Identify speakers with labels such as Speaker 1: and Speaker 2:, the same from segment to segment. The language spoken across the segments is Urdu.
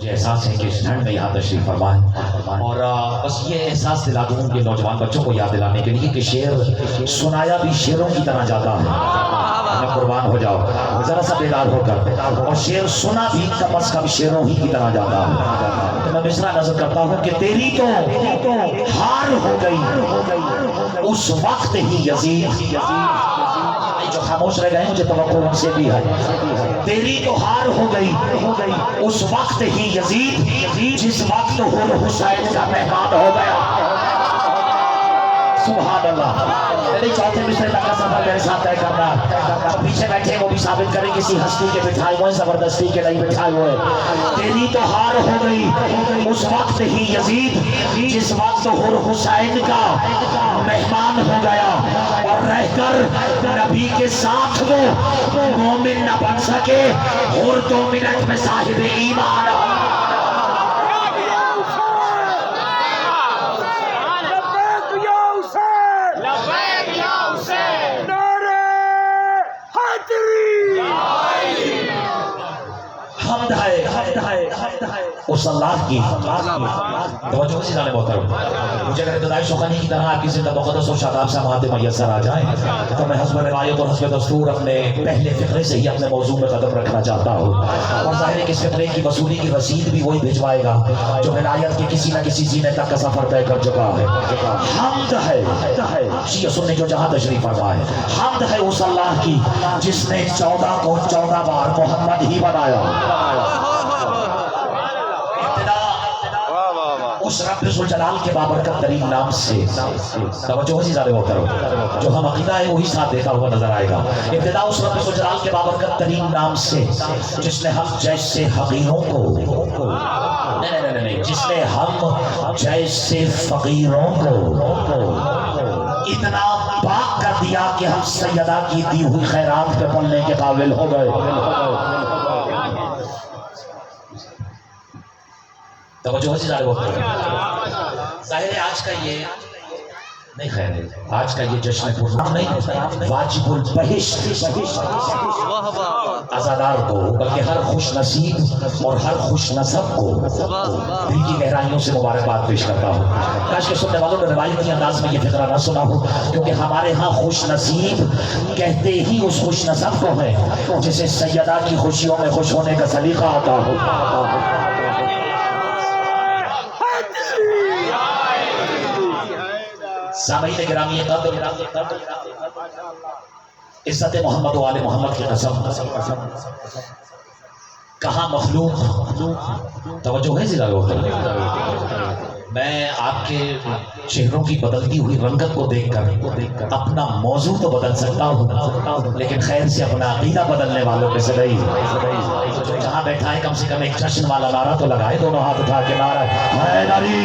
Speaker 1: مجھے احساس ہے کہ اس ٹھنڈ میں یہاں تشریف فرمائیں اور بس یہ احساس دلا دوں کہ نوجوان بچوں کو یاد دلانے کے لیے کہ شعر سنایا بھی شعروں کی طرح جاتا ہے. میں قربان ہو جاؤ ذرا سا بیدار ہو کر, اور شعر سنا بھی کم از کم شعروں ہی کی طرح جاتا ہے. تو میں مصرع نظر کرتا ہوں کہ تیری تو ہار ہو گئی اس وقت ہی یزید. جو خاموش رہ گئے مجھے توقع ان سے بھی ہے. تیری تو ہار ہو گئی اس وقت ہی یزید جس وقت حور حسین کا مہمان ہو گیا. سبحان اللہ. میرے چوتھے مصرے تک کا سفر میرے ساتھ طے کرنا. پیچھے بیٹھے وہ بھی ثابت کریں کسی ہستی کے بٹھائے ہوئے زبردستی کے نہیں بٹھائے ہوئے. تیری تو ہار ہو گئی اس وقت ہی یزید جس وقت حور حسین کا مہمان ہو گیا, اور رہ کر نبی کے ساتھ وہ مومن نہ بن سکے. اور 2 منٹ میں صاحب ایمان اس اللہ کی توجہ سے جانے محترم. مجھے اگر ابتدائی سخنی کی طرح آپ کی زندہ مقدس و شاداب سماعت میسر آ جائیں تو میں حسب روایت اور حسب دستور اپنے پہلے فقرے سے ہی اپنے موضوع میں قدم رکھنا چاہتا ہوں. اور ظاہر ہے کہ اس فقرے کی وصولی کی رسید بھی وہی بھجوائے گا جو ولایت کے کسی نہ کسی زینے تک کا سفر طے کر چکا ہے. حمد ہے شیعہ سنی جو جہاں تشریف فرما ہے, حمد ہے اس اللہ کی جس نے 14 کو 14 بار محمد ہی بنایا. اس رب ذوالجلال کے بابرکت ترین نام سے توجہ ہو زیادہ محترم جو ہم عقیدہ ہے وہی ساتھ دیتا ہوا نظر آئے گا. ابتدا اس رب ذوالجلال کے بابرکت ترین نام سے جس نے ہم جیسے حقیروں کو نہیں جس نے ہم جیسے فقیروں کو اتنا پاک کر دیا کہ ہم سیدہ کی دی ہوئی خیرات پہ پلنے کے قابل ہو گئے. توجہ سے ظاہر ہوتا ہے. ظاہر ہے آج کا یہ نہیں خیر ہے, آج کا یہ جشن پرنام نہیں واجب البہشت عزادار کو بلکہ ہر خوش نصیب اور ہر خوش نصب کو دل کی گہرائیوں سے مبارکباد پیش کرتا ہوں. کاش کے سننے والوں نے روایتی انداز میں یہ فقرہ نہ سنا ہو, کیونکہ ہمارے ہاں خوش نصیب کہتے ہی اس خوش نصب کو ہے جسے سیدہ کی خوشیوں میں خوش ہونے کا سلیقہ آتا ہو. سامعین گرامی قدر عزت محمد و آل محمد کی قسم کہاں مخلوق توجہ ہے زیادہ ہوتا ہے. میں آپ کے چہروں کی بدلتی ہوئی رنگت کو دیکھ کر اپنا موضوع تو بدل سکتا ہوں, لیکن خیر سے اپنا عقیدہ بدلنے والوں میں سے نہیں. جو جہاں بیٹھا ہے کم سے کم ایک جشن والا نعرہ تو لگائے, دونوں ہاتھ اٹھا کے نعرہ حیدری.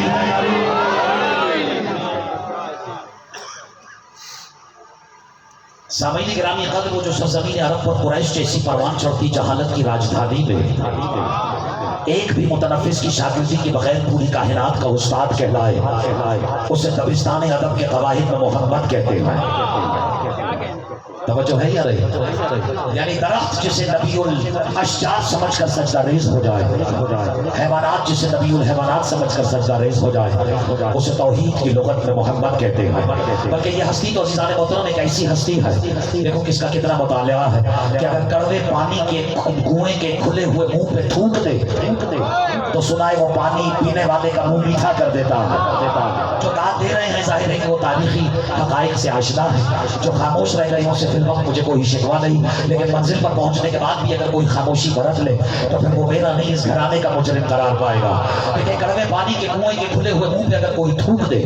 Speaker 1: سامعین گرامی قدر وہ جو سرزمین عرب پر قریش جیسی پروان چڑھتی جہالت کی راجدھانی میں ایک بھی متنفس کی شاگردی کے بغیر پوری کائنات کا استاد کہلائے, اسے دبستان ادب کے قواعد میں محمد کہتے ہیں. توجہ ہے یا رہی؟ یعنی درخت جسے نبی الاشجار سمجھ کر سجدہ ریز ہو جائے, حیوانات جسے نبی الحیوانات سمجھ کر سجدہ ریز ہو جائے, اسے توحید کی لغت میں محمد کہتے ہیں. بلکہ یہ ہستی تو عزیزان محترم ایک ایسی ہستی ہے, دیکھو کس کا کتنا مطالعہ ہے, کہ اگر کڑوے پانی کے کنویں کے کھلے ہوئے منہ پہ تھوک دے تو سنائے وہ پانی پینے والے کا منہ میٹھا کر دیتا ہے. جو داد دے رہے ہیں ظاہر ہے کہ وہ تاریخی حقائق سے آشنا ہے. جو خاموش رہ گئے ان سے فی الوقت مجھے کوئی شکوہ نہیں, لیکن منزل پر پہنچنے کے بعد بھی اگر کوئی خاموشی برت لے تو پھر وہ میرا نہیں اس گھرانے کا مجرم قرار پائے گا. لیکن کڑوے پانی کے کنویں کے کھلے ہوئے منہ پہ اگر کوئی تھوک دے,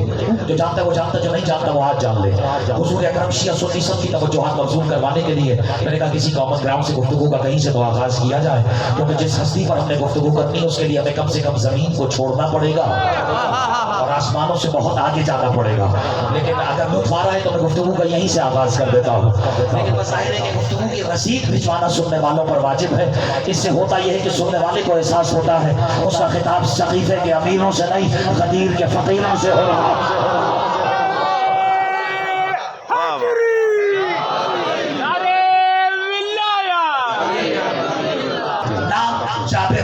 Speaker 1: جو جانتا ہے وہ جانتا, جو نہیں جانتا وہ آج جان لے. حضور اکرم شیعہ سنی سب کی توجہات مبذول کروانے کے لیے میں نے کہا کسی کامن گراؤنڈ سے گفتگو کا کہیں سے تو آغاز کیا جائے, کیونکہ جس ہستی پر ہم نے گفتگو کرنی ہے اس کے لیے ہمیں کم سے کم زمین کو چھوڑنا پڑے گا اور آسمانوں سے بہت آگے جانا پڑے گا. لیکن اگر لطف آ رہا ہے تو میں گفتگو کا یہیں سے آغاز کر دیتا ہوں. لیکن ظاہر ہے کہ گفتگو کی رسید بھجوانا سننے والوں پر واجب ہے. اس سے ہوتا یہ ہے کہ سننے والے کو احساس ہوتا ہے اس کا خطاب سقیفے کے امیروں سے نہیں, غدیر کے فقیروں سے ہو رہا. نام جابر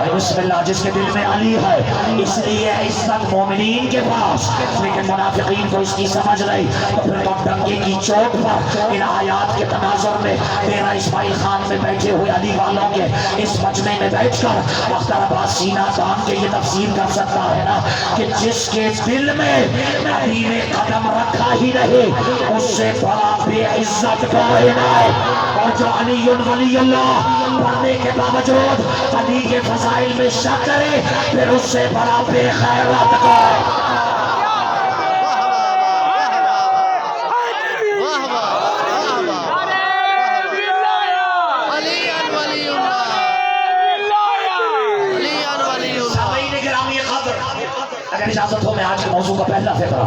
Speaker 1: بسم اللہ، جس کے دل میں علی ہے اس لیے عزت مومنین کے پاس، لیکن منافقین کو اس کی سمجھ نہیں، تو پھر تو ڈنگے کی چوٹ پر ان آیات کے تناظر میں تیرا اسماعیل خان میں بیٹھے ہوئے علی والوں کے اس مجمع میں بیٹھ کر اختر عباس سینہ تان کے یہ تفسیر کر سکتا ہے نا کہ جس کے دل میں علی نے قدم رکھا ہی نہیں اس سے بڑا بے عزت کوئی نہیں، اور جو علی ولی اللہ پڑھنے کے باوجود علی کے فضائل میں شک کرے پھر اس سے بڑا بے خیرات کوئی۔ اگر اجازت ہو میں آج کے موضوع کا پہلا فقرہ،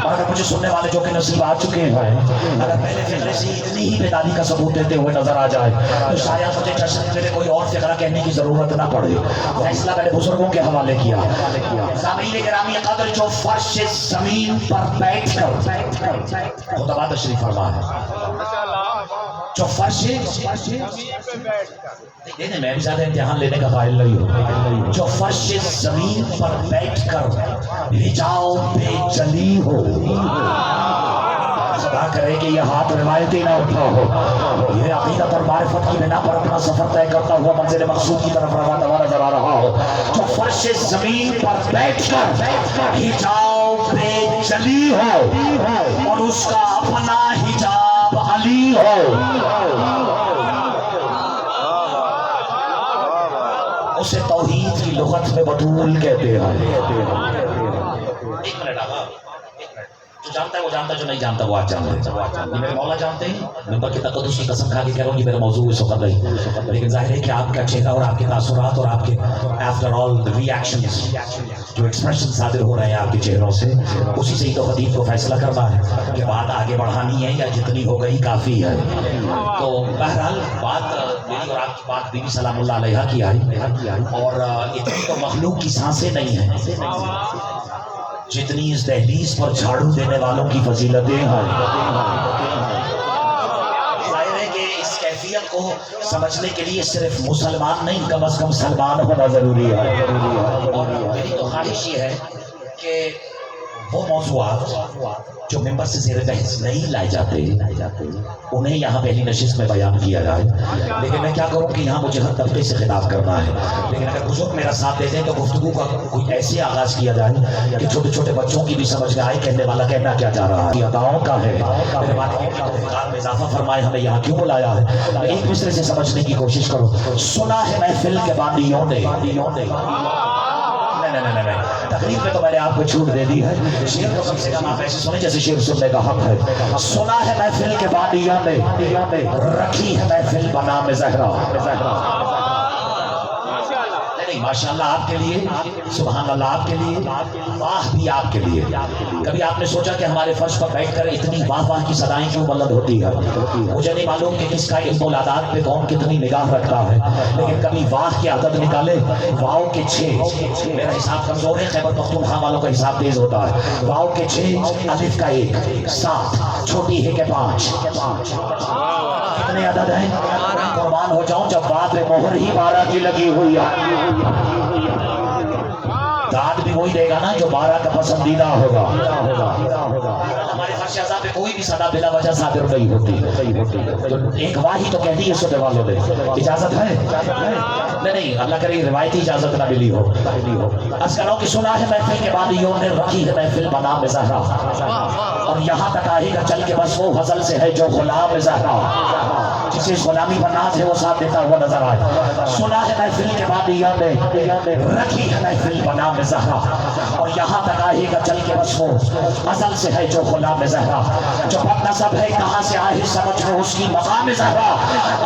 Speaker 1: اور اگر مجھے سننے والے جو کہ نصیب آ چکے ہیں اگر پہلے فقرے سے اتنی ہی بیداری کا ثبوت دیتے ہوئے نظر آ جائے تو شاید مجھے جشن میرے کوئی اور فقرہ کہنے کی ضرورت نہ پڑے، فیصلہ میں نے بزرگوں کے حوالے کیا۔ سامعین گرامی قدر، جو فرش زمین پر بیٹھ کر خطبہ تشریف فرما ہے، جو فرش نہیں، میں بھی زیادہ امتحان لینے کا قائل نہیں ہوں، جو فرش زمین پر بیٹھ کر ہجاؤ بے جلی ہو، خدا کرے کہ یہ ہاتھ روایتی نہ اٹھا ہو، یہ عقیدت اور معرفت کی بنا پر اپنا سفر طے کرتا ہوا منزل مقصود کی طرف رواں نظر آ رہا ہو، جو فرش زمین پر بیٹھ کر ہجاؤ بے جلی ہو اور اس کا اپنا حجاب علی ہو، اسے توحید کی لغت میں بطول کہتے ہیں۔ ایک منٹ آقا، جو جانتا ہے وہ جانتا ہے، جو نہیں جانتا وہ آج جانتا ہے۔ یہ میرے مولا جانتے ہیں، ممبر کی تقدس کی قسم کھا کے کہہ رہا ہوں یہ میرا موضوع اس وقت نہیں، لیکن ظاہر ہے کہ آپ کا چہرہ اور آپ کے تاثرات اور آپ کے آفٹر آل ری ایکشنز، جو ایکسپریشن صادر ہو رہے ہیں آپ کے چہروں سے، اسی سے ہی تو خطیب کو فیصلہ کرنا ہے کہ بات آگے بڑھانی ہے یا جتنی ہو گئی کافی ہے۔ تو بہرحال بات میری اور آپ کی بات بیوی سلام اللہ علیہا کی آئی، اور اتنی تو مخلوق کی سانسیں نہیں ہیں جتنی اس دہلیز پر جھاڑو دینے والوں کی فضیلتیں ہیں۔ ظاہر ہے کہ اس کیفیت کو سمجھنے کے لیے صرف مسلمان نہیں، کم از کم سلمان ہونا ضروری ہے، اور میری تو خواہش یہ ہے کہ وہ موضوعات جو ممبر سے زیر بحث نہیں لائے جاتے انہیں یہاں پہلی نشست میں بیان کیا جائے، لیکن میں کیا کروں کہ یہاں مجھے ہر طبقے سے خطاب کرنا ہے، لیکن اگر بزرگ میرا ساتھ دے دیں تو گفتگو کا کوئی ایسے آغاز کیا جائے کہ چھوٹے چھوٹے بچوں کی بھی سمجھ میں آئے کہنے والا کہنا کیا چاہ رہا ہے، اداؤں کا ہے، میرے بات میں اضافہ فرمائے ہمیں یہاں کیوں بلایا ہے، ایک دوسرے سے سمجھنے کی کوشش کرو۔ سنا ہے محفل کے بانیوں نے، نہیں، تقریب میں تو میں نے آپ کو چھوٹ دے دی ہے، شعر کو کم سے کم آپ ایسے سنیں جیسے شعر سننے کا حق ہے۔ سنا ہے محفل کے بانیوں نے، رکھی ہے محفل بنام زہرا، ماشاءاللہ آپ کے لیے، سبحان اللہ آپ کے لیے، واہ بھی آپ کے لیے۔ کبھی آپ نے سوچا کہ ہمارے فرش پر بیٹھ کر اتنی واہ واہ کی صدائیں کیوں بلند ہوتی ہے؟ مجھے نہیں معلوم کہ کس کا علم العداد پہ کون کتنی نگاہ رکھتا ہے، لیکن کبھی واہ کے عدد نکالے، واؤ کے 6، میرا حساب کمزور ہے، خیبر پختونخوا والوں کا حساب تیز ہوتا ہے، واؤ کے 6، الف کا 1، 7، چھوٹی ہے کے 5، کتنے عدد ہیں؟ قربان ہو جاؤں جب بات مہر ہی 12 کی لگی ہوئی ہے، داد بھی وہی دے گا نا جو 12 کا پسندیدہ ہوگا۔ ہمارے فرش اعضاء پہ کوئی بھی صدا بلا وجہ صادر نہیں ہوتی، تو ایک واہی تو کہہ دی ہے سننے والوں نے، اجازت ہے؟ نہیں، اللہ کرے روایتی اجازت نہ ملی ہو۔ عرض کرو کہ سنا ہے محفل کے بانیوں نے، رکھی ہے محفل بنام زہرا، اور یہاں تک آئے گا چل کے بس وہ غزل سے ہے جو غلام زہرا، جسے غلامی پر ناز ہے وہ ساتھ دیتا ہوا نظر آئے۔ سنا ہے محفل کے بانیوں نے، رکھی ہے محفل بنام زہرا، اور یہاں تک آئے گا چل کے بس وہ غزل سے ہے جو غلام زہرا، جو بد نسب ہے کہاں سے آئے سمجھ میں اس کی مقام زہرا،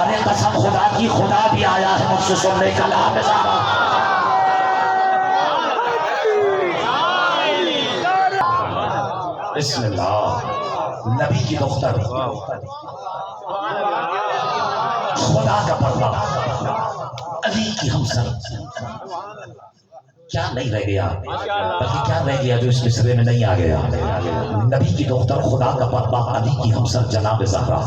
Speaker 1: ارے قسم خدا کی خدا بھی آیا ہے مجھ سے سننے کلام زہرا۔ بسم اللہ، نبی کی دختر، خدا کا پردہ، علی کی ہمسر، کیا نہیں رہ گیا، بلکہ کیا رہ گیا جو اس مصرے میں نہیں آ گیا؟ نبی کی دختر خدا کا پردہ علی کی ہمسر جناب زہرا۔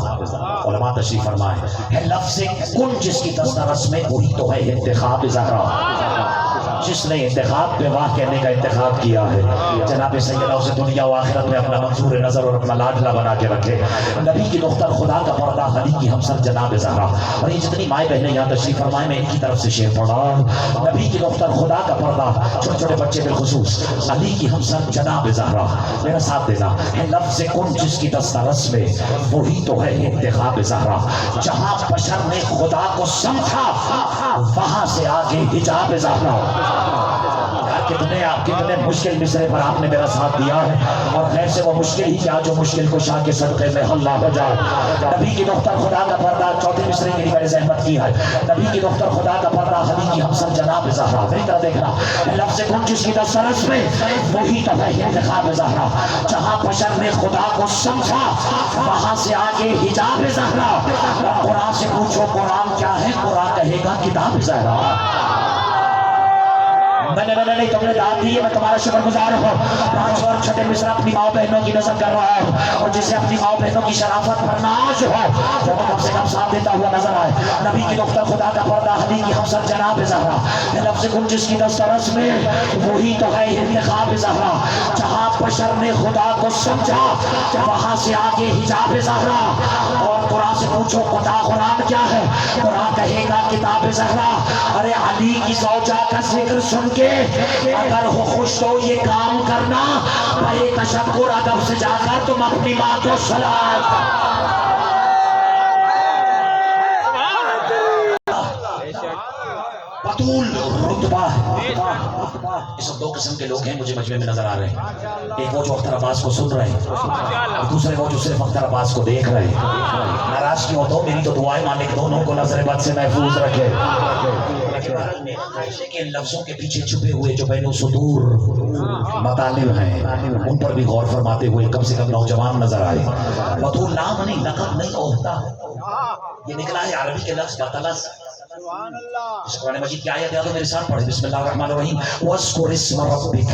Speaker 1: علماء تشریف فرمائے ہے لفظ کن جس کی دسترس میں وہی تو ہے انتخاب زہرا، جس نے انتخاب پہ واہ کہنے کا انتخاب کیا ہے۔ جناب سیدہ اسے دنیا و آخرت میں اپنا منظور نظر اور اپنا لاڈلا بنا کے رکھے۔ نبی کی دختر خدا کا پردہ علی کی ہمسر جناب زہرا۔ اور یہ جتنی مائیں بہنیں یہاں تشریف فرمائے میں ان کی طرف سے شعر پڑھا۔ نبی کی دختر خدا کا پردہ، چھوٹے چھوٹے بچے بالخصوص، علی کی ہمسر جناب زہرا۔ میرا ساتھ دینا ہے لفظ کن جس کی دسترس میں وہی تو ہے انتخاب زہرا۔ جہاں بشر نے خدا کو سمجھا وہاں سے آگے حجاب زہرا۔ کتنے مشکل مصرے پر آپ نے میرا ساتھ دیا ہے، اور خیر سے وہ مشکل ہی کیا جو مشکل کو شاہ کے صدقے میں حل ہو جائے۔ نبی کی دختر خدا کا پردہ، چوتھے مصرے کے لیے میں نے زحمت کی ہے۔ نبی کی دختر خدا کا پردہ علی کی ہمسر جناب زہرا۔ میری طرح دیکھنا لفظ کن جس کی دسترس میں وہی تو ہے انتخاب زہرا۔ جہاں بشر نے خدا کو سمجھا وہاں سے آگے حجاب زہرا۔ اور قرآن سے پوچھو قرآن کیا ہے، قرآن کہے گا کتاب زہرا۔ نہیں تم نے داد دی ہے، میں تمہارا شکر گزار ہوں۔ پانچ اور چھٹے مصرع اپنی ماں بہنوں کی نظر کر رہا ہوں، اور جسے اپنی ماں بہنوں کی شرافت پر ناز ہو وہ کم سے کم ساتھ دیتا ہوا نظر آئے۔ نبی کی دختر خدا کا پردہ علی کی ہمسر جناب زہرا۔ لفظ کن جس کی دسترس میں وہی تو ہے انتخاب زہرا۔ جہاں بشر نے خدا کو سمجھا وہاں سے آگے حجاب زہرا۔ اور قرآن سے پوچھو قرآن کیا ہے، قرآن کہے گا کتاب زہرا۔ ارے علی کی زوجہ کا ذکر سن کے اگر ہو خوش تو یہ کام کرنا، بڑے تشکر ادب سے جا کر تم اپنی ماں کو سلام بطول رتبہ ہے۔ اس وقت دو قسم کے لوگ ہیں مجھے مجمع میں نظر آ رہے ہیں، ایک وہ جو اختر عباس کو سن رہے ہیں، اور دوسرے وہ جو صرف اختر عباس کو دیکھ رہے ہیں۔ ناراض کیوں تو میری تو دعائیں مالک دونوں کو نظر بد سے محفوظ رکھے۔ کہ لفظوں کے پیچھے چھپے ہوئے جو بین صدور مطالب ہیں ان پر بھی غور فرماتے ہوئے کم سے کم نوجوان نظر آئے۔ بطول نام نہیں، لقب نہیں، عہدہ یہ نکلا ہے عربی کے لفظ بطلس۔ اس قرآن مجید کی آیت ہے تو میرے ساتھ پڑھیں بسم اللہ الرحمن الرحیم وَاذْكُرِ اسْمَ رَبِّكَ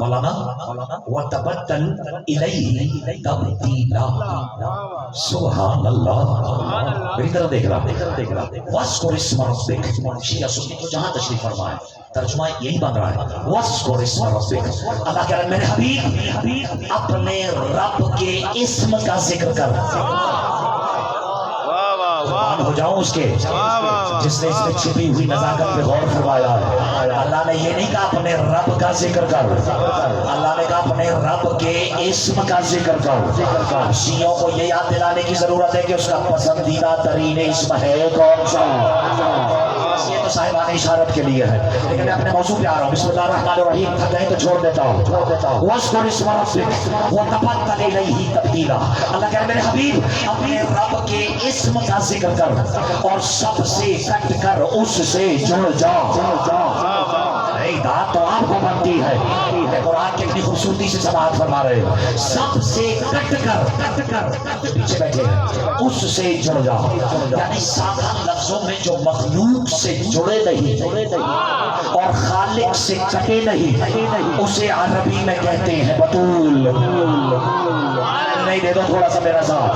Speaker 1: مولانا وَتَبَتَّلْ إِلَيْهِ تَبْتِيلًا۔ سبحان اللہ، میری طرف دیکھ رہا وَاذْكُرِ اسْمَ رَبِّكَ شیعہ سنی تو جہاں تشریف فرمائے ترجمہ یہی بن رہا ہے وَاذْكُرِ اسْمَ رَبِّكَ۔ اللہ کہہ رہا ہے میرے حبیب اپنے رب کے اسم کا ذکر کر۔ ہو جاؤں اس کے جس نے اس میں چھپی ہوئی نزاکت پہ غور فرمایا ہے۔ اللہ نے یہ نہیں کہا اپنے رب کا ذکر کر، اللہ نے کہا اپنے رب کے اسم کا ذکر کر۔ شیعوں کو یہ یاد دلانے کی ضرورت ہے کہ اس کا پسندیدہ ترین اسم ہے کون سا؟ یہ تو صاحبان اشارت کے لیے ہے، لیکن میں اپنے موضوع پہ آ رہا ہوں۔ بسم اللہ الرحمن الرحیم تھک گئے تو چھوڑ دیتا ہوں۔ وَاذْكُرِ اسْمَ رَبِّكَ وَتَبَتَّلْ إِلَيْهِ تَبْتِيلًا۔ اللہ کہہ رہے میرے حبیب اپنے رب کے اسم کا ذکر کر اور سب سے کٹ کر اس سے جڑ جا۔ داد تو آپ کو بنتی ہے، قرآن کی اتنی خوبصورتی سے سماعت فرما رہے ہیں۔ سب سے کٹ کر پیچھے بیٹھے ہیں اس سے جڑ جا، یعنی سادہ لفظوں میں جو مخلوق سے جڑے نہیں اور خالق سے کٹے نہیں اسے عربی میں کہتے ہیں بطول۔ نہیں دے دو تھوڑا سا میرا ساتھ،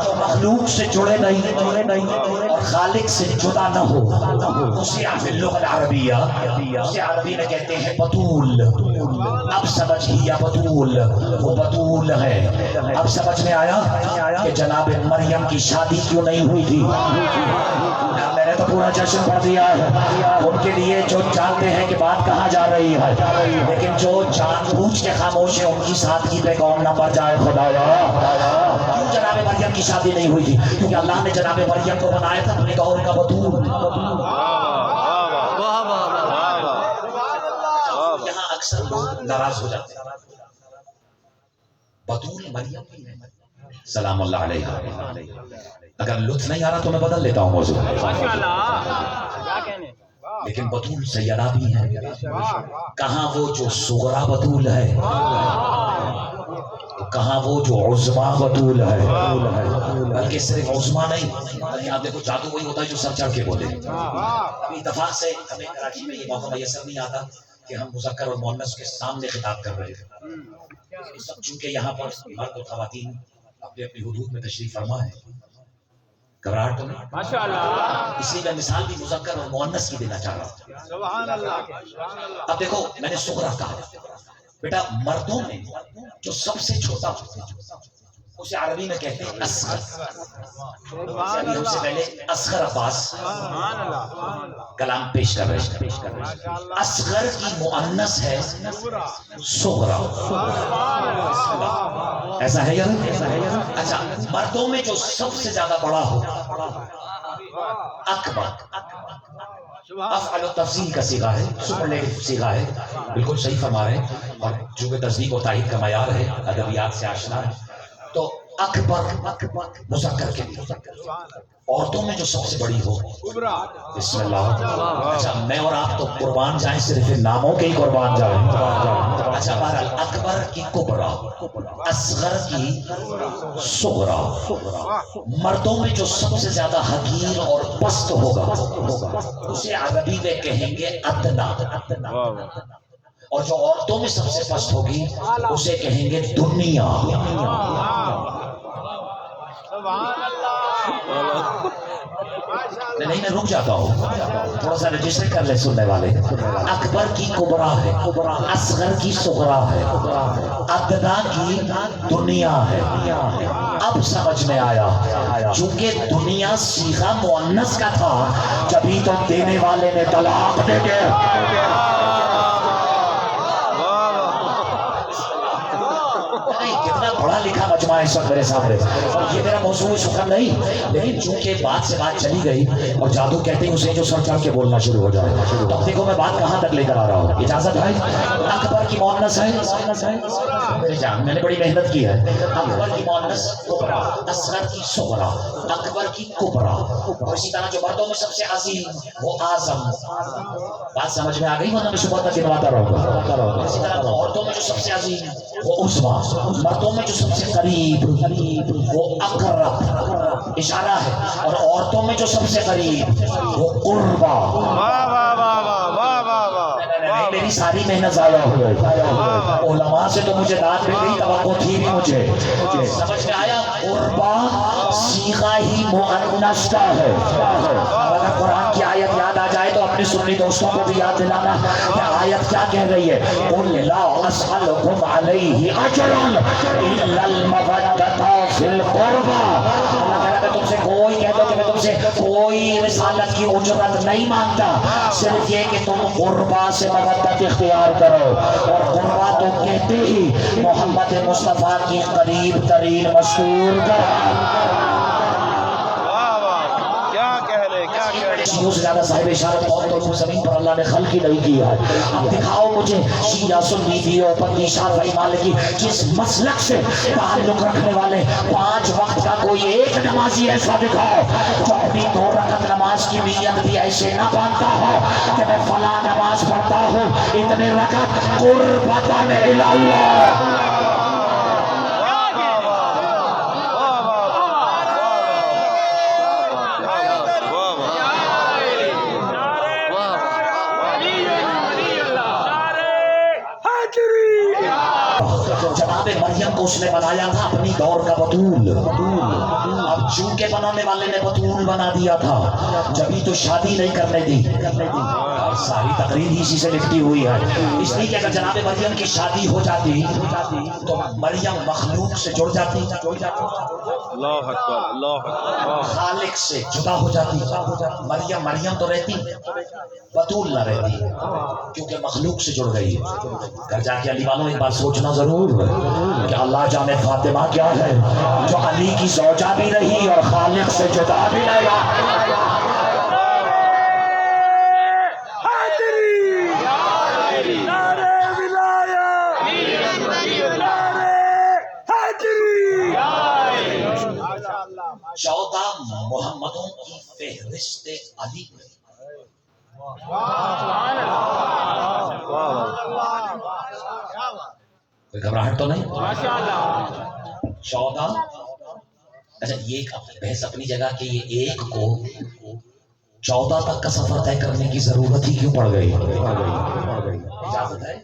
Speaker 1: جو مخلوق سے جڑے نہیں اور خالق سے جدا نہ ہو اسے لغت عربیہ اسے عربی میں کہتے ہیں بطول۔ اب سمجھ لیا بطول وہ بطول ہے۔ اب سمجھ میں آیا کہ جناب مریم کی شادی کیوں نہیں ہوئی تھی؟ میں نے تو پورا جشن پڑھ دیا ہے ان کے لیے جو جانتے ہیں کہ بات کہاں جا رہی ہے، لیکن جو جان بوجھ کے خاموش ہے ان کی سادگی پہ کون نہ پڑ جائے خدایا۔ کیوں جناب مریم کی شادی نہیں ہوئی تھی؟ کیونکہ اللہ نے جناب مریم کو بنایا تھا اپنے دور کا بطول۔ یہاں اکثر لوگ ناراض ہو جاتے ہیں، بطول مریم بھی ہے سلام اللہ علیہ۔ اگر لطف نہیں آ رہا تو میں بدل لیتا ہوں موضوع، لیکن بطول سیدہ بھی ہے۔ کہاں وہ جو صغرا بطول ہے، کہاں وہ جو عظما بطول ہے، بلکہ صرف عظما نہیں، بلکہ آپ دیکھو جادو وہی ہوتا ہے جو سر چڑھ کے بولے. ابھی اتفاق سے ہمیں کراچی میں یہ موقع میسر نہیں آتا کہ ہم مذکر اور مؤنث کے سامنے خطاب کر رہے ہیں. سب چونکہ یہاں پر مرد اور خواتین اپنے اپنی حدود میں تشریف فرما ہے، گھبراہٹ تو نہیں ماشاءاللہ، اس لیے میں مثال بھی مذکر اور مؤنث کی دینا چاہ رہا ہوں. سبحان اللہ. اب دیکھو میں نے صغرا کہا، بیٹا مردوں میں جو سب سے چھوٹا اسے عربی میں کہتے ہیں اصغر. ابھی ہم سے پہلے اصغر عباس کلام پیش کر رہے ہیں. اصغر کی مؤنث ہے صغرا. ایسا ہے یا نہیں؟ اچھا مردوں میں جو سب سے زیادہ بڑا ہو اکبر. افعل تفضیل کا صیغہ ہے، سپرلیٹو صیغہ ہے، بالکل صحیح فرما رہے ہیں. اور چونکہ تصدیق و تائید کا معیار ہے، ادبیات سے آشنا ہے، تو اکبر مذکر کے لیے. عورتوں میں جو سب سے بڑی ہو بسم اللہ. اچھا میں اور آپ تو قربان جائیں صرف ناموں کے ہی قربان جائیں. اچھا بہرحال اکبر کی کبرا، اصغر کی صغرا. مردوں میں جو سب سے زیادہ حقیر اور پست ہوگا اسے عربی میں کہیں گے ادنا. اور جو عورتوں میں سب سے پست ہوگی اسے کہیں گے دنیا. نہیں میں رک جاتا ہوں، تھوڑا سا رجسٹر کر لے سننے والے. اکبر کی کبرا ہے، اصغر کی صغرا ہے، ادنا کی دنیا ہے. اب سمجھ میں آیا، چونکہ دنیا صیغہ مؤنث کا تھا جبھی تو دینے والے نے طلاق دے کے کتنا بڑا لکھا مجمع ہے اس وقت میرے سامنے. یہ میرا موضوع سخن نہیں، لیکن چونکہ بات سے بات چلی گئی اور جادو کہتے ہیں اسے جو سر چڑھ کے بولنا شروع ہو جائے. اب دیکھو میں بات کہاں تک لے کر آ رہا ہوں، اجازت ہے؟ اکبر کی مؤنث ہے میری جان، میں نے بڑی محنت کی ہے. اکبر کی مؤنث کبرا، اصغر کی صغرا، اکبر کی کبرا. اور اسی طرح جو مردوں میں سب سے عظیم وہ اعظم. بات سمجھ میں آ گئی ورنہ میں صبح تک گنواتا رہوں گا. اسی طرح عورتوں میں جو سب سے عظیم وہ عظما، مردوں میں جو سب سے قریب وہ اقرب اشارہ ہے، اور عورتوں میں جو سب سے قریب وہ قربا. میری ساری محنت ضائع ہو گئی. علماء سے تو مجھے رات میں گئی توقع تھی بھی مجھے سمجھ میں آیا. قربا صیغہ ہی مؤنث کا ہے. اگر قرآن کی آیت یاد آ جائے تو اپنے سنی دوستوں کو بھی یاد دلانا کہ آیت کیا کہہ رہی ہے. قل لا اسألکم علیہ اجرا الا المودۃ فی القربى. اللہ کہہ رہا ہے تم سے کوئی کہہ دو کہ میں تم سے کوئی رسالت کی اجرت نہیں مانگتا، صرف یہ کہ تم قربا سے مودت اختیار کرو. اور قربا تو کہتے ہی محمد مصطفیٰ کی قریب ترین مشہور کا چیزوں سے زیادہ صاحب اشارت موت اور زمین پر اللہ نے خلق ہی نہیں کیا ہے. اب دکھاؤ مجھے شیعہ سنی دیوبندی شافعی مالکی جس مسلک سے تعلق رکھنے والے 5 وقت کا کوئی ایک نمازی ایسا دکھاؤ جو اپنی 2 رکعت نماز کی نیت بھی ایسے نہ باندھتا ہو کہ میں فلاں نماز پڑھتا ہوں اتنے رکعت قربتاً الی اللہ. جناب مریم کو اس نے بنایا تھا اپنی دور کا بطول. اب چونکہ بنانے والے نے بطول بنا دیا تھا جبھی تو شادی نہیں کرنے دی. اور ساری تقریر ہی اسی سے لکھتی ہوئی ہے. اس لیے کہ اگر جناب مریم کی شادی ہو جاتی تو مریم مخلوق سے جڑ جاتی،
Speaker 2: اللہ اکبر اللہ اکبر،
Speaker 1: خالق سے جدا ہو جاتی. مریم تو رہتی، بطول نہ رہتی کیونکہ مخلوق سے جڑ گئی ہے. گھر جا کے علی والوں ایک بات سوچنا ضرور کہ اللہ جانے فاطمہ کیا ہے جو علی کی زوجہ بھی رہی اور خالق سے جدا بھی رہا. چودہ محمدوں کی فہرست علی. کوئی گھبراہٹ تو نہیں؟
Speaker 2: ماشاءاللہ
Speaker 1: 14 اچھا یہ بحث اپنی جگہ کہ یہ ایک کو 14 تک کا سفر طے کرنے کی ضرورت ہی کیوں پڑ گئی؟ اجازت ہے؟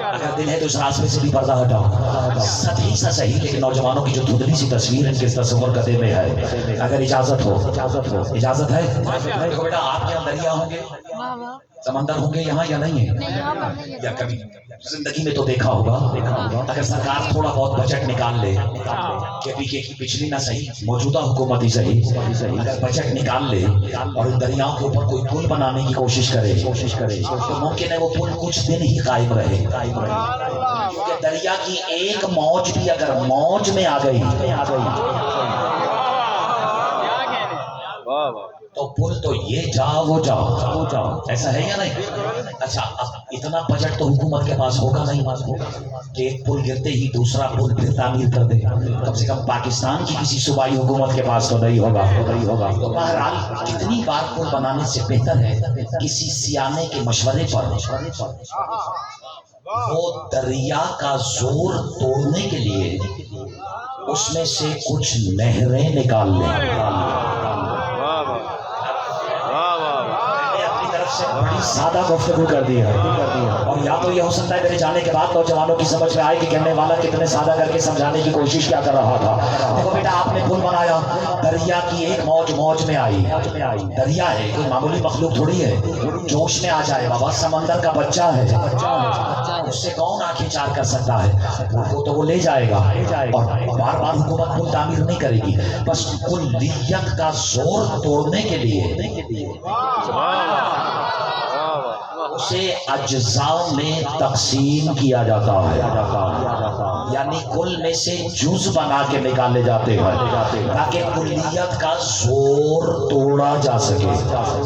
Speaker 1: اگر دل ہے تو اس راستے سے بھی پردہ ہٹاؤ، سچی سا صحیح، لیکن نوجوانوں کی جو دھندلی سی تصویر ان کے تصور کدے میں ہے، اگر اجازت ہو اجازت ہے؟ دیکھو بیٹا آپ کے یہاں دریا ہوں گے، سمندر ہوں گے یہاں یا نہیں ہے؟ یا کبھی زندگی میں تو دیکھا ہوگا اگر سرکار تھوڑا بہت بجٹ نکال لے کہ PK کی پچھلی نہ صحیح موجودہ حکومت ہی صحیح اگر بجٹ نکال لے اور ان دریاؤں کے اوپر کوئی پل بنانے کی کوشش کرے تو ممکن ہے وہ پل کچھ دن ہی قائم رہے، کیونکہ دریا کی ایک موج بھی اگر موج میں آ گئی تو پل تو یہ جا وہ جا، ایسا ہے یا نہیں؟ اچھا اب اتنا بجٹ تو حکومت کے پاس ہوگا نہیں کہ ایک پل گرتے ہی دوسرا پل پھر تعمیر کر دے، کم سے کم پاکستان کی کسی صوبائی حکومت کے پاس تو نہیں ہوگا۔ تو بہرحال کتنی بار پل بنانے سے بہتر ہے کسی سیانے کے مشورے پر وہ دریا کا زور توڑنے کے لیے اس میں سے کچھ نہریں نکال لیں۔ بڑی سادہ گفتگو کر دی ہے اور یا تو یہ ہو سکتا ہے میرے جانے کے بعد نوجوانوں کی سمجھ میں آئے کہ کہنے والا کتنے سادہ کر کے سمجھانے کی کوشش کیا کر رہا تھا۔ دیکھو بیٹا آپ نے پل بنایا، دریا کی ایک موج موج میں آئی، دریا ہے کوئی معمولی مخلوق تھوڑی ہے، جوش میں آ جائے بابا، سمندر کا بچہ ہے، اس سے کون آنکھیں چار کر سکتا ہے؟ وہ تو وہ لے جائے گا اور بار بار حکومت پل تعمیر نہیں کرے گی، بس کلیت کا زور توڑنے کے لیے اسے اجزاء میں تقسیم کیا جاتا ہے، یعنی کل میں سے جز بنا کے نکالے جاتے ہیں تاکہ کلیت کا زور توڑا جا سکے۔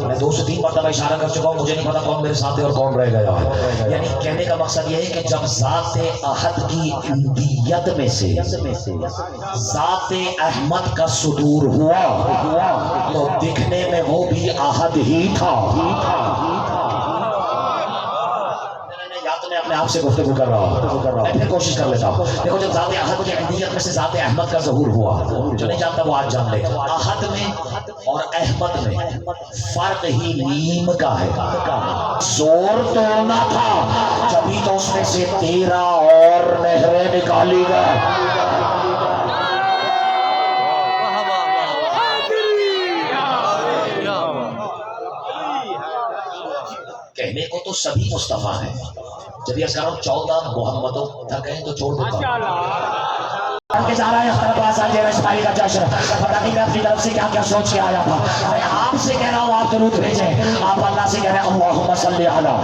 Speaker 1: میں 2 سے 3 مرتبہ اشارہ کر چکا ہوں، مجھے نہیں پتا کون میرے ساتھ ہے اور کون رہ گیا ہے۔ یعنی کہنے کا مقصد یہ ہے کہ جب ذات احد کی اندیت میں سے ذات احمد کا صدور ہوا تو دکھنے میں وہ بھی احد ہی تھا۔ میں اپنے آپ سے گفتگو کر رہا ہوں، میں پھر کوشش کر لیتا ہوں۔ دیکھو جب ذات احد کی احدیت میں سے ذات احمد کا ظہور ہوا، جو نہیں جانتا وہ آج جان لے، احد میں اور احمد میں فرق ہی نیم کا ہے۔ زور توڑنا تھا جبھی تو اس میں سے 13 اور نہریں نکالی گئی۔ کہنے کو تو سبھی مصطفیٰ ہیں، جب یہ کہہ رہا ہوں 14 محمدوں تک ہیں تو چھوڑ دیتا ہوں کہ جا رہا ہے اختر پاس آج رشمائی کا جشن، پتہ نہیں میں اپنی طرف سے کیا کیا سوچ کے آیا تھا۔ میں آپ سے کہہ رہا ہوں آپ درود بھیجیں، آپ اللہ سے کہہ رہے ہیں اللہم صلی علی،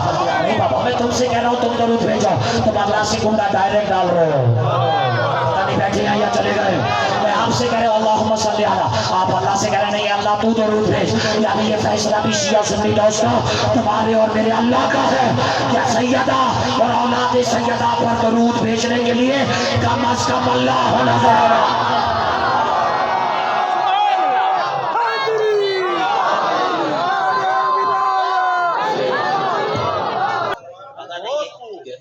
Speaker 1: نہیں بابا میں تم سے کہہ رہا ہوں تم درود بھیجو، تم اللہ سے گنڈا ڈائریکٹ ڈال رہے ہو، پتہ نہیں بیٹھے ہیں یا چلے گئے۔ میں آپ سے کہہ رہے ہوں اللہم صلی علی، آپ اللہ سے کہہ رہے ہیں نہیں اللہ تو درود بھیج، یعنی یہ فیصلہ بھی شیعہ سنی دوستوں تمہارے اور میرے اللہ کا ہے۔ کیا سیدہ اور اولاد سیدہ پر درود بھیجنے کے لیے کم از کم اللہ ہونا ضرور۔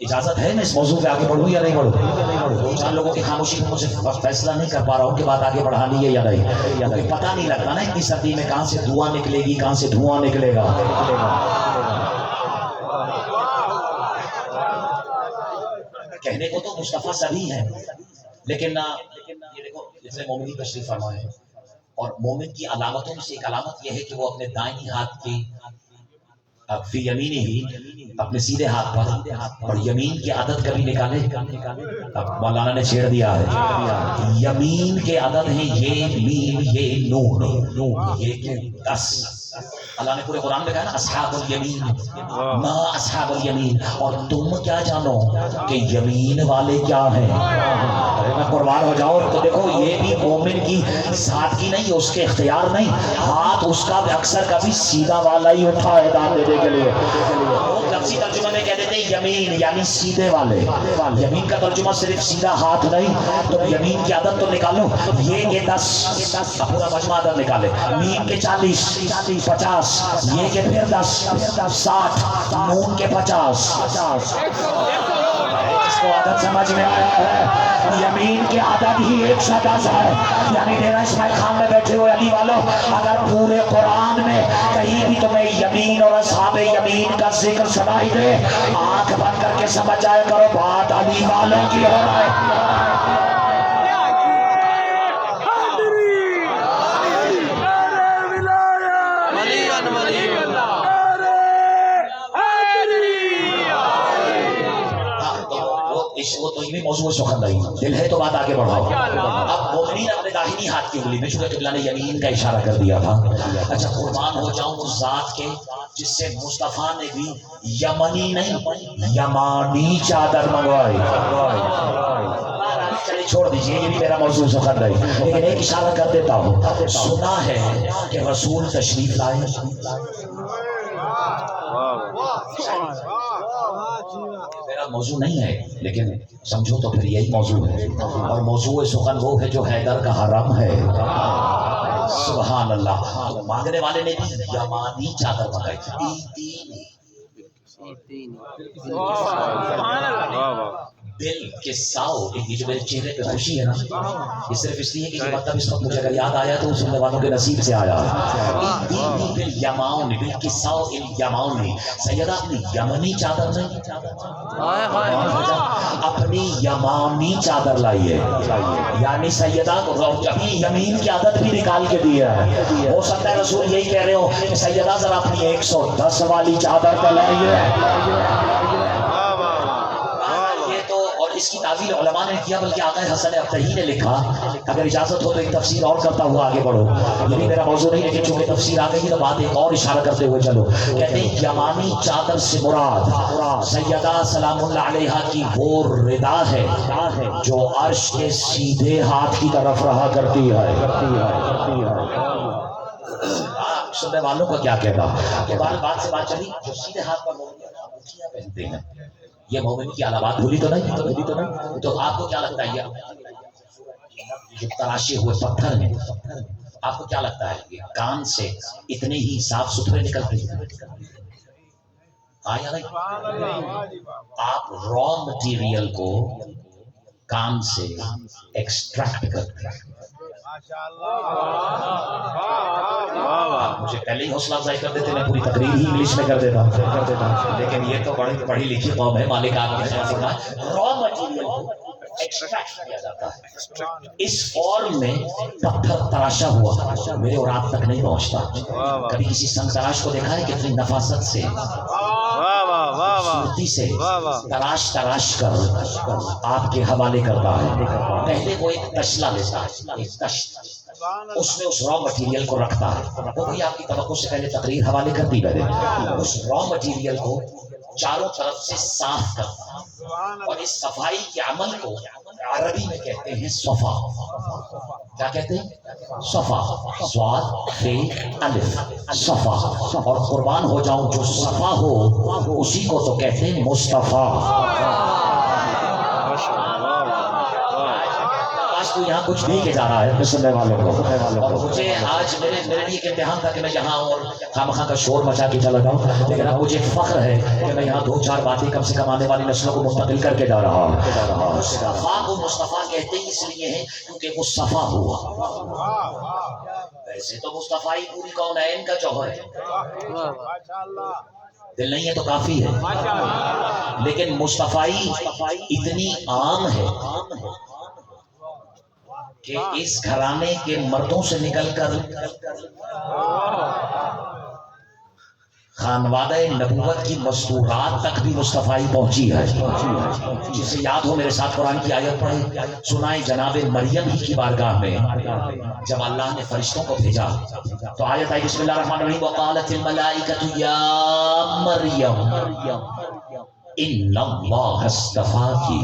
Speaker 1: اجازت ہے میں اس موضوع پہ آگے بڑھوں یا نہیں بڑھوں؟ 4 لوگوں کی خاموشی میں مجھے فیصلہ نہیں کر پا رہا ہوں کہ بات آگے بڑھانی ہے یا نہیں، کیونکہ پتہ نہیں لگتا نا اتنی سردی میں کہاں سے دھواں نکلے گی کہاں سے دھواں نکلے گا۔ کہنے کو تو مصطفیٰ سبھی ہیں، لیکن یہ دیکھو جتنے مومنین تشریف فرما ہے اور مومن کی علامتوں میں سے ایک علامت یہ ہے کہ وہ اپنے دائیں ہاتھ کی فی یمینی ہی اپنے سیدھے ہاتھ پر اور یمین کی عدد کبھی نکالے، اب مولانا نے چھیڑ دیا ہے، یمین کے عدد ہیں یہ میم یہ نون، یہ 10۔ اللہ نے پورے قرآن میں کہا نا اصحاب الیمین ما اصحاب الیمین، اور تم کیا جانو کہ یمین والے کیا ہیں۔ میں قربان ہو جاؤں تو دیکھو یہ بھی مومن کی ذات کی نہیں، اس کے اختیار نہیں، ہاتھ اس کا اکثر کبھی سیدھا والا ہی اٹھا ہے دان دینے کے لیے۔ لفظی ترجمہ میں کہہ دیتے ہیں یمین یعنی سیدھے والے، یمین کا ترجمہ صرف سیدھا ہاتھ نہیں، تو یمین کی عدد تو نکالو، یہ کہ 10 پورا مجموعہ عدد نکالے، میم کے 40 50، یہ کہ پھر 10 60، نون کے 50، اس کو عادت سمجھ میں آیا ہے؟ یمین کی عادت ہی 110 ہے. یعنی ڈیرہ اسماعیل خان میں بیٹھے ہوئے علی والوں، اگر پورے قرآن میں کہیں بھی تمہیں یمین اور اصحاب یمین کا ذکر سنائی دے، آنکھ بند کر کے سمجھ جائے کرو بات علی والوں کی ہو رہا ہے. وہ تو یہ بھی موضوع سخن رہی، دل ہے تو بات آگے بڑھاؤ. اب مومنین اپنے داہنی ہاتھ کی انگلی میں، چونکہ قبلہ نے یمین کا اشارہ کر دیا تھا. اچھا قربان ہو جاؤں اس ذات کے جس سے مصطفیٰ نے بھی یمنی نہیں یمانی چادر منگوائی. چلیے چھوڑ دیجئے، یہ بھی میرا موضوع سخن رہی، لیکن ایک اشارہ کر دیتا ہوں. سنا ہے کہ رسول تشریف لائے. میرا موضوع نہیں ہے لیکن سمجھو تو پھر یہی موضوع ہے، اور موضوع سخن وہ ہے جو حیدر کا حرم ہے. سبحان اللہ. مانگنے والے نے بھی یمانی چادر منگائی. دل کے ساؤ، یہ جو میرے چہرے پہ خوشی ہے نا، یہ صرف اس لیے کہ یہ مطلب اس وقت مجھے اگر یاد آیا تو سننے والوں کے نصیب سے آیا. یماؤن دل کے ساؤ یماؤن، سیدہ اپنی یمنی چادر نہیں، اپنی یمانی چادر لائیے. یعنی سیدہ کو ابھی یمین کی عادت بھی نکال کے دی ہے. ہو سکتا ہے رسول یہی کہہ رہے ہو کہ سیدہ ذرا اپنی 110 والی چادر کو لائیے. اس کی تعویل علماء نے کیا، بلکہ آقا حسن ابتہی نے لکھا. اگر اجازت ہو تو ایک تفسیر اور کرتا ہوا آگے بڑھو. یہ بھی میرا موضوع نہیں، لیکن چونکہ تفسیر آ گئی تو بات ایک اور اشارہ کرتے ہوئے چلو. کہتے ہیں یمانی چادر سے مراد سیدہ سلام اللہ علیہا کی وہ ردا ہے جو عرش کے سیدھے ہاتھ کی طرف رہا کرتی ہے. سننے والوں کو کیا کہنا کہ بات سے بات چلی، جو سیدھے ہاتھ پر انگلیاں پہنتے ہیں، یہ مومن کی علامات بھولی تو نہیں؟ تو آپ کو کیا لگتا ہے یہ جو تراشے ہوئے پتھر ہیں، آپ کو کیا لگتا ہے یہ کان سے اتنے ہی صاف ستھرے نکلتے ہیں؟ ہاں یا نہیں؟ آپ را مٹیریل کو کان سے ایکسٹریکٹ کرتے ہیں. آپ مجھے پہلے ہی حوصلہ افزائی کر دیتے، میں پوری تقریر ہی انگلش میں کر دیتا، لیکن یہ تو بڑی پڑھی لکھی قوم ہے. مالک آپ نے را مٹیریل کو ایکسٹریکٹ کیا جاتا ہے. اس فارم میں پتھر تراشا ہوا میرے اور آپ تک نہیں پہنچتا. کبھی کسی سنگ تراش کو دیکھا ہے کتنی نفاست سے، خوبصورتی سے تراش کر آپ کے حوالے کرتا ہے. پہلے وہ ایک تشلا لیتا ہے، ایک تشت، اس میں اس را مٹیریل کو رکھتا ہے. وہ بھی آپ کی توقع سے پہلے تقریر حوالے کرتی ہے. اس را مٹیریل کو چاروں طرف سے صاف کرتا ہے، اور اس صفائی کے عمل کو عربی میں کہتے ہیں صفا. کیا کہتے ہیں؟ صفا. صاد فے الف، صفا. اور قربان ہو جاؤں جو صفا ہو اسی کو تو کہتے ہیں مصطفیٰ. تو یہاں کچھ بھی کے جا رہا ہے سننے والوں کو. اور مجھے آج میرے لیے ایک امتحان تھا کہ میں یہاں اور خامخواہ کا شور مچا کے چلا جاؤں، لیکن اب مجھے فخر ہے کہ میں یہاں 2-4 باتیں کم سے کم آنے والی نسلوں کو منتقل کر کے جا رہا ہوں. مصطفیٰ کو مصطفیٰ کہتے ہی اس لیے ہیں کیونکہ وہ صفا ہوا. ویسے تو مصطفیٰ پوری کونین کا جوہر ہے، دل نہیں ہے تو کافی ہے، لیکن مصطفیٰ اتنی عام ہے کہ اس گھرانے کے مردوں سے نکل کر خانوادہ نبوت کی مستورات تک بھی مصطفیٰ پہنچی ہے. جسے یاد ہو میرے ساتھ قرآن کی آیت پڑھے. سنائے جناب مریم ہی کی بارگاہ میں جب اللہ نے فرشتوں کو بھیجا تو آیت آئی بسم اللہ الرحمن الرحیم وقالت الملائکۃ یا مریم ان اللہ اصطفاکی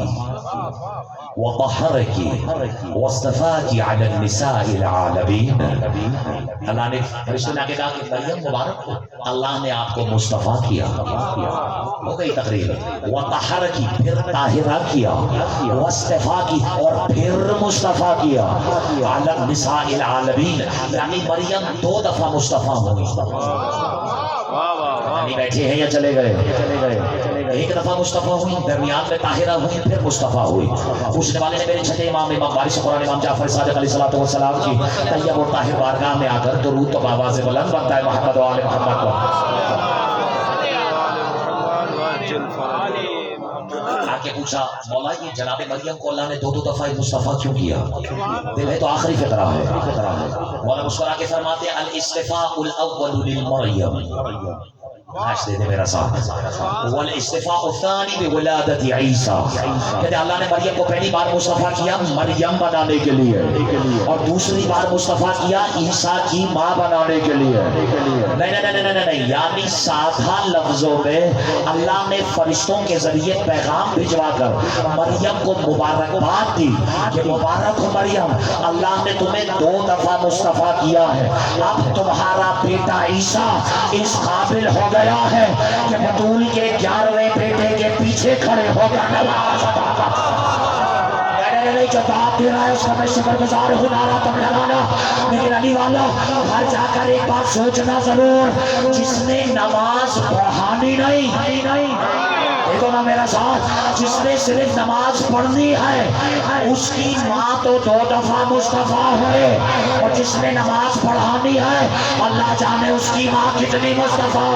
Speaker 1: وطہرکی واصطفاکی علی النساء العالمین. اللہ نے فرشتوں نے آگے کہا کہ مریم مبارک ہو، اللہ نے آپ کو مصطفیٰ کیا. ہو گئی تقریر. وطہرکی پھر طاہرہ کیا، واصطفاکی اور پھر مصطفیٰ کیا، علی النساء العالمین. یعنی مریم 2 دفعہ مصطفیٰ ہوئی. بیٹھے ہیں یا چلے گئے؟ ایک دفعہ مصطفیٰ ہوئی، درمیان میں طاہرہ ہوئی، پھر مصطفیٰ ہوئی. پوچھنے والے نے میرے چھٹے امام وارث قرآن امام جعفر صادق علیہ السلام کی طیب اور طاہر بارگاہ میں آ کر درود تو بآواز بلند بنتا ہے محمد و آل محمد کو. آگے پوچھا مولا یہ جناب مریم کو اللہ نے دو دفعہ مصطفیٰ کیوں کیا؟ دل ہے تو آخری فقرہ ہے. مولا مسکرا کے فرماتے ہیں الاصطفاء الاول للمریم، آج دے دے میرا ساتھ، والاصطفاء الثانی بولادت عیسیٰ، کہتے اللہ نے مریم کو پہلی بار مصطفیٰ کیا مریم بنانے کے لیے، اور دوسری بار مصطفیٰ کیا عیسیٰ کی ماں بنانے کے لیے. نہیں، یعنی سادہ لفظوں میں اللہ نے فرشتوں کے ذریعے پیغام بھجوا کر مریم کو مبارکباد دی کہ مبارک ہو مریم، اللہ نے تمہیں 2 دفعہ مصطفیٰ کیا ہے، اب تمہارا بیٹا عیسیٰ اس قابل ہو گیا ہے کہ بطول کے 11ویں بیٹے کے پیچھے کھڑے ہو کر نماز ادا کرتا. جو دعا دے رہا ہے اس کا میں شکر گزار ہوں، نعرہ تم لگانا. لیکن علی والا گھر جا کر ایک بات سوچنا ضرور، جس نے نماز پڑھانی نہیں، دیکھو نا میرا ساتھ، جس نے صرف نماز پڑھنی ہے اس کی ماں تو 2 دفعہ مصطفیٰ ہوئے، اور جس نے نماز پڑھانی ہے اللہ جانے اس کی ماں کتنی مصطفیٰ.